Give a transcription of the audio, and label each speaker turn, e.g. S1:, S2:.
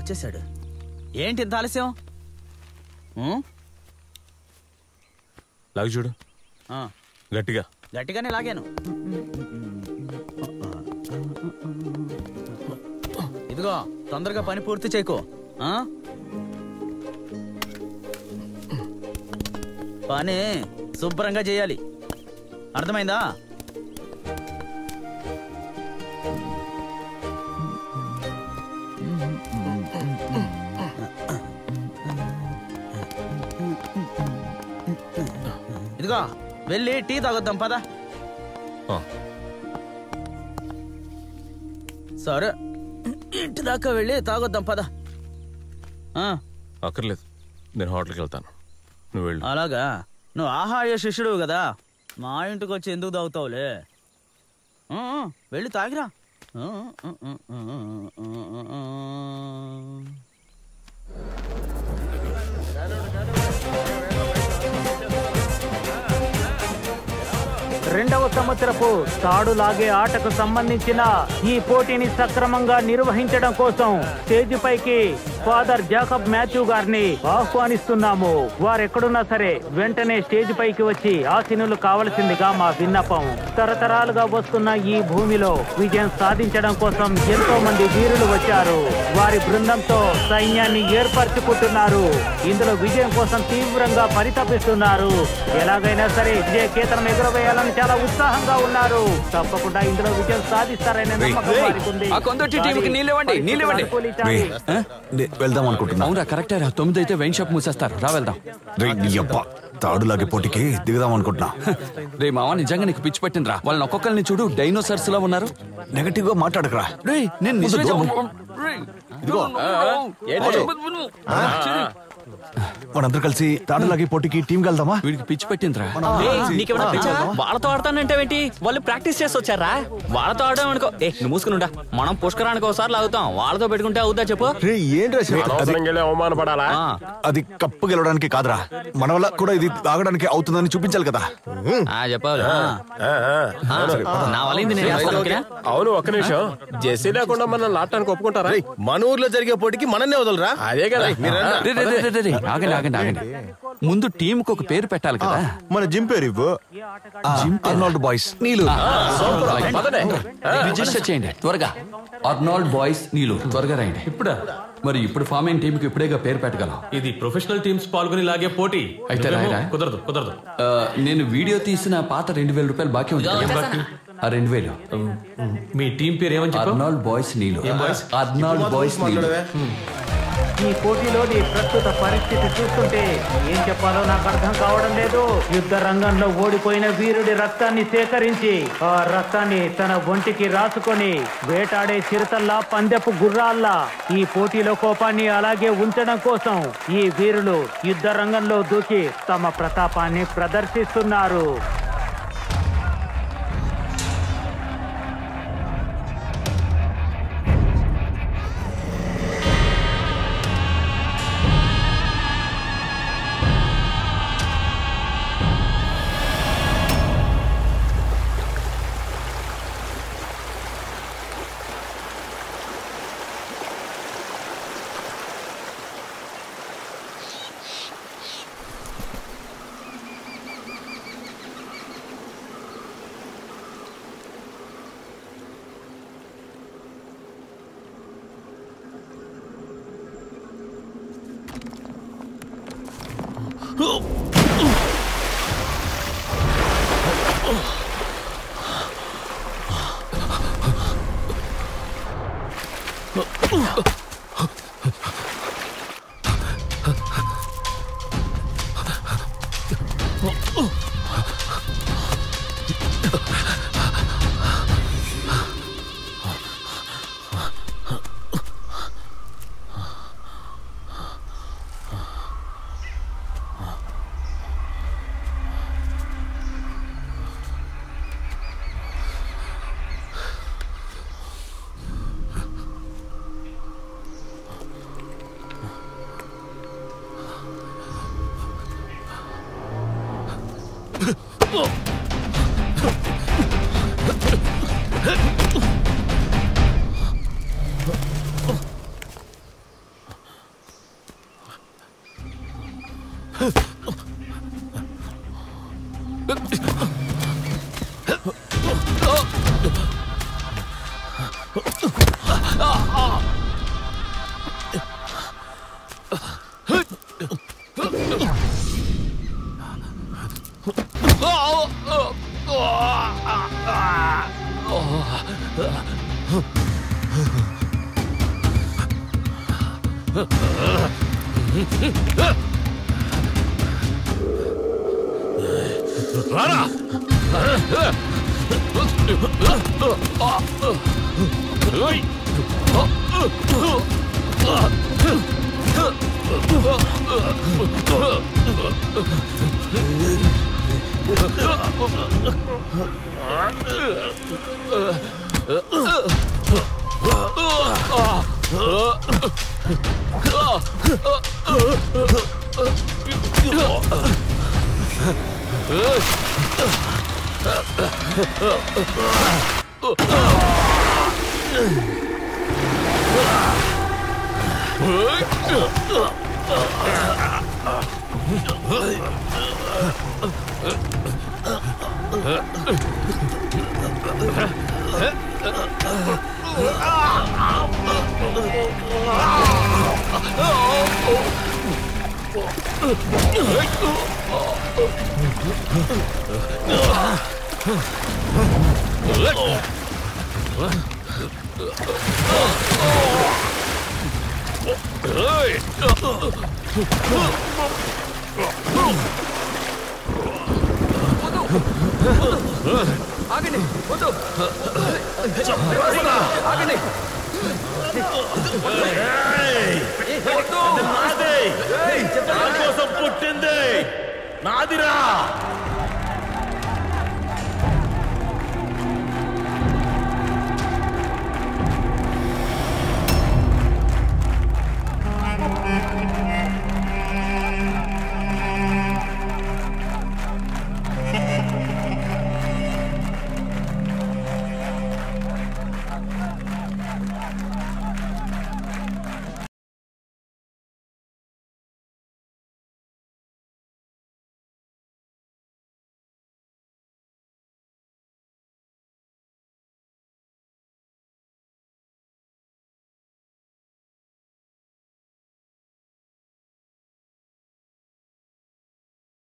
S1: వచ్చేసాడు. ఏంటి ఇంత ఆలస్యం?
S2: లాగి చూడు.
S1: గట్టిగానే లాగాను. ఇదిగో తొందరగా పని పూర్తి చేయకు. పని శుభ్రంగా చేయాలి, అర్థమైందా? ఇదిగో వెళ్ళి టీ తాగొద్దాం పద. సరే ఇంటి దాకా వెళ్ళి తాగొద్దాం పద.
S2: అక్కర్లేదు, నేను హోటల్కి వెళ్తాను, నువ్వు వెళ్ళు.
S1: అలాగా? నువ్వు ఆహార్య శిష్యుడు కదా, మా ఇంటికి వచ్చి ఎందుకు తాగుతావులే. వెళ్ళి తాగిరా.
S3: రెండవ సంవత్సరపు తాడు లాగే ఆటకు సంబంధించిన ఈ పోటీని సక్రమంగా నిర్వహించడం కోసం స్టేజ్ పైకి ఫాదర్ జాకబ్ మాథ్యూ గారిని ఆహ్వానిస్తున్నాము. వారెక్కడున్నా సరే వెంటనే స్టేజ్ పైకి వచ్చి ఆసీనులు కావలసిందిగా మా విన్నపం. తరతరాలుగా వస్తున్న ఈ భూమిలో విజయం సాధించడం కోసం ఎంతో మంది వీరులు వచ్చారు. వారి బృందంతో సైన్యాన్ని ఏర్పరచుకుంటున్నారు. ఇందులో విజయం కోసం తీవ్రంగా పరితపిస్తున్నారు. ఎలాగైనా సరే విజయ కేతనం ఎగురవేయాలని చాలా ఉత్సాహంగా ఉన్నారు. తప్పకుండా ఇందులో విజయం సాధిస్తారనే నమ్మకం వారికి ఉంది.
S4: వెళ్దాం అనుకుంటున్నా.
S5: అవునా, కరెక్టే రా. 9 అయితే వైన్ షాప్ మూసేస్తారు. రా వెళ్దాం.
S4: తాడులాగే పోటీకి దిగుదాం అనుకుంటున్నా.
S5: రే మావా, నిజంగా నీకు పిచ్చి పట్టిందిరా. వాళ్ళని ఒక్కొక్కరిని చూడు, డైనోసార్స్ లా ఉన్నారు.
S4: నెగటివ్ గా మాట్లాడకరా.
S5: రే నేను
S4: మనందరూ కలిసి తాడులాగే పోటీకి టీం వెళ్దామా?
S5: వీడికి పిచ్చి పెట్టిందిరా.
S6: వాళ్ళతో ఆడతానంటేంటి? వాళ్ళు ప్రాక్టీస్ చేసి వచ్చారా? వాళ్ళతో ఆడడం అనుకో. నువ్వు మూసుకునిండా. మనం పుష్కరానికి ఒకసారి లాగుతాం, వాళ్ళతో పెట్టుకుంటే అవుద్దా చెప్పు?
S2: అవమానపడాలా?
S4: అది కప్పు గెలవడానికి కాదురా, మన వల్ల కూడా ఇది తాగడానికి అవుతుందని చూపించాలి కదా.
S6: చెప్పాలి. నా వల్ల
S2: అవును, ఒక్క నిమిషం. జెస్సీ లేకుండా మనం లాటానికి ఒప్పుకుంటారా?
S7: మన ఊర్లో జరిగే పోటీకి మనల్ని వదలరా?
S2: అదే కదా.
S5: ఆగండి ఆగండి ఆగండి. ముందు టీమ్ కు ఒక పేరు పెట్టాలి కదా.
S4: మన జిమ్ పేరు ఇవ్వు. అర్నాల్డ్ బాయ్స్ నీళ్ళు.
S5: రిజిస్టర్ చేయండి త్వరగా. అర్నాల్డ్ బాయ్స్ నీళ్ళు. త్వరగా రండి. మరి ఇప్పుడు ఫామ్ అయిన టీమ్ కి ఇప్పుడేగా పేరు పెట్టగలం.
S8: ఇది ప్రొఫెషనల్ టీమ్స్ పాల్గొని లాగే పోటీ.
S5: అయితే రాయరా?
S8: కుదరదు.
S5: నేను వీడియో తీసిన పాత 2000 రూపాయలు బాకీ ఉంది. 2000.
S8: మీ టీం పేరు ఏమని చెప్పారు?
S5: అర్నాల్డ్ బాయ్స్ నీళ్ళు. అర్నాల్డ్ బాయ్స్ నీళ్ళు.
S3: ఈ పోటీలోని ప్రస్తుత పరిస్థితి చూస్తుంటే ఏం చెప్పాలో నాకు అర్థం కావడం లేదు. యుద్ధ రంగంలో ఓడిపోయిన వీరుడి రక్తాన్ని సేకరించి ఆ రక్తాన్ని తన ఒంటికి రాసుకొని వేటాడే చిరుతల్లా, పందెపు గుర్రాల్లా ఈ పోటీలో కోపాన్ని అలాగే ఉంచడం కోసం ఈ వీరులు యుద్ధ రంగంలో దూకి తమ ప్రతాపాన్ని ప్రదర్శిస్తున్నారు.
S2: రారా
S5: ఆగండి వద్దు ఆగండి
S2: పుట్టింది నాదిరా